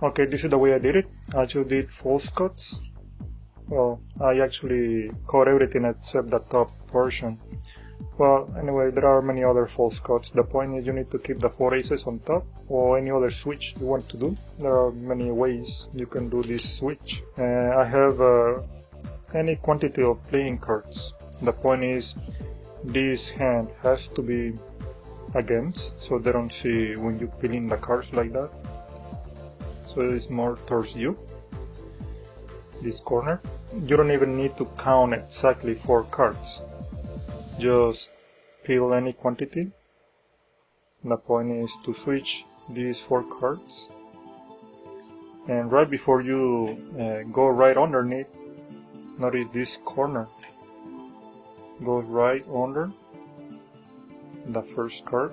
Okay, this is the way I did it. I just did false cuts. Well, I actually cut everything except the top portion. Well, anyway, there are many other false cuts. The point is you need to keep the 4 aces on top, or any other switch you want to do. There are many ways you can do this switch. I have any quantity of playing cards. The point is this hand has to be against, so they don't see when you peel in the cards like that. So it's more towards you, this corner. You don't even need to count exactly 4 cards. Just peel any quantity. The point is to switch these 4 cards, and right before you go right underneath, notice this corner goes right under the first card.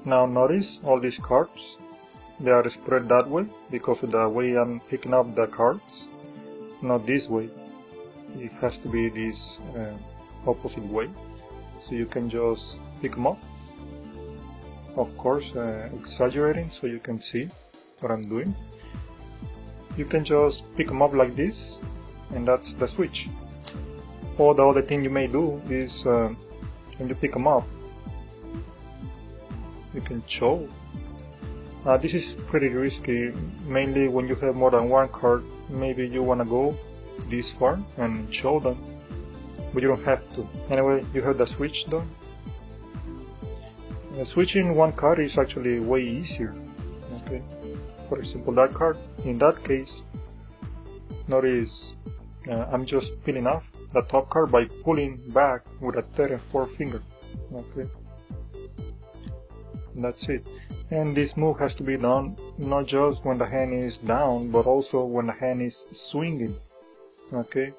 Now notice all these cards, they are spread that way because of the way I'm picking up the cards, not this way. It has to be this opposite way. So you can just pick them up, of course exaggerating so you can see what I'm doing. You can just pick them up like this, and that's the switch. Or the other thing you may do is when you pick them up, you can show. This is pretty risky, mainly when you have more than one card. Maybe you want to go this far and show them, but you don't have to. Anyway, you have the switch though. Switching one card is actually way easier. Okay, for example, that card. In that case, notice I'm just peeling off the top card by pulling back with a third and fourth finger. Okay, that's it. And this move has to be done not just when the hand is down, but also when the hand is swinging. Okay,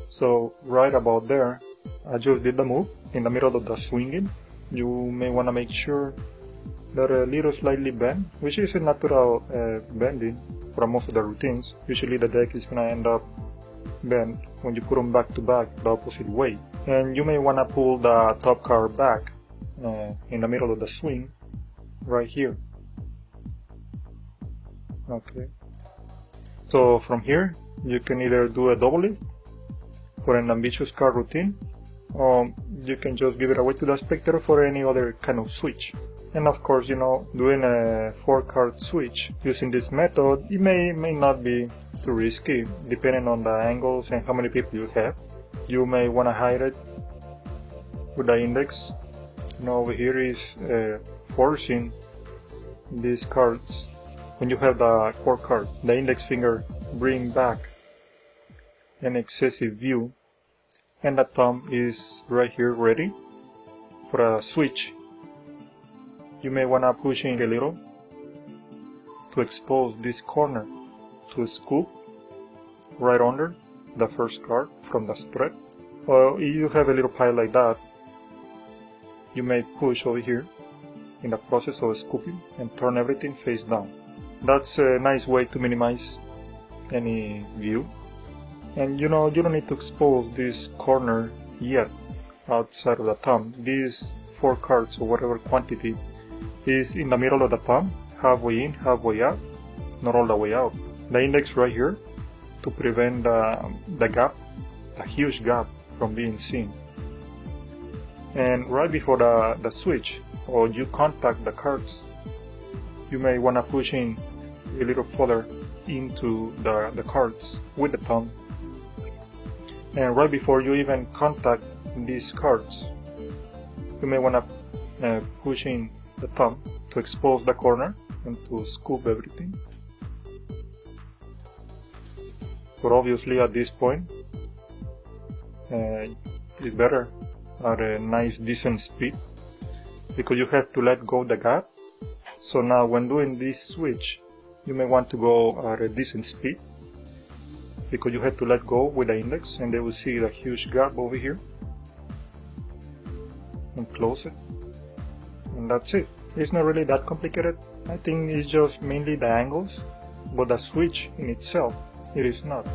so right about there, I just did the move in the middle of the swinging. You may want to make sure they're a little slightly bent, which is a natural bending for most of the routines. Usually the deck is going to end up bent when you put them back to back the opposite way. And you may want to pull the top card back in the middle of the swing, right here. Okay, so from here you can either do a double lift for an ambitious card routine, or you can just give it away to the spectator for any other kind of switch. And of course, you know, doing a 4-card switch using this method, it may not be too risky, depending on the angles and how many people you have. You may want to hide it with the index. You know, over here is forcing these cards. When you have the 4 card, the index finger bring back an excessive view, and the thumb is right here ready for a switch. You may want to push in a little to expose this corner to scoop right under the first card from the spread. Well, if you have a little pile like that, you may push over here in the process of scooping and turn everything face down. That's a nice way to minimize any view. And you know, you don't need to expose this corner yet outside of the thumb. These 4 cards or whatever quantity is in the middle of the thumb, halfway in, halfway out, not all the way out. The index right here to prevent the gap, the huge gap, from being seen. And right before the switch, or you contact the cards, you may want to push in a little further into the cards with the thumb. And right before you even contact these cards, you may want to push in the thumb to expose the corner and to scoop everything. But obviously at this point, it's better at a nice decent speed, because you have to let go the gap. So now when doing this switch, you may want to go at a decent speed, because you have to let go with the index, and they will see the huge gap over here, and close it, and that's it. It's not really that complicated. I think it's just mainly the angles, but the switch in itself, it is not.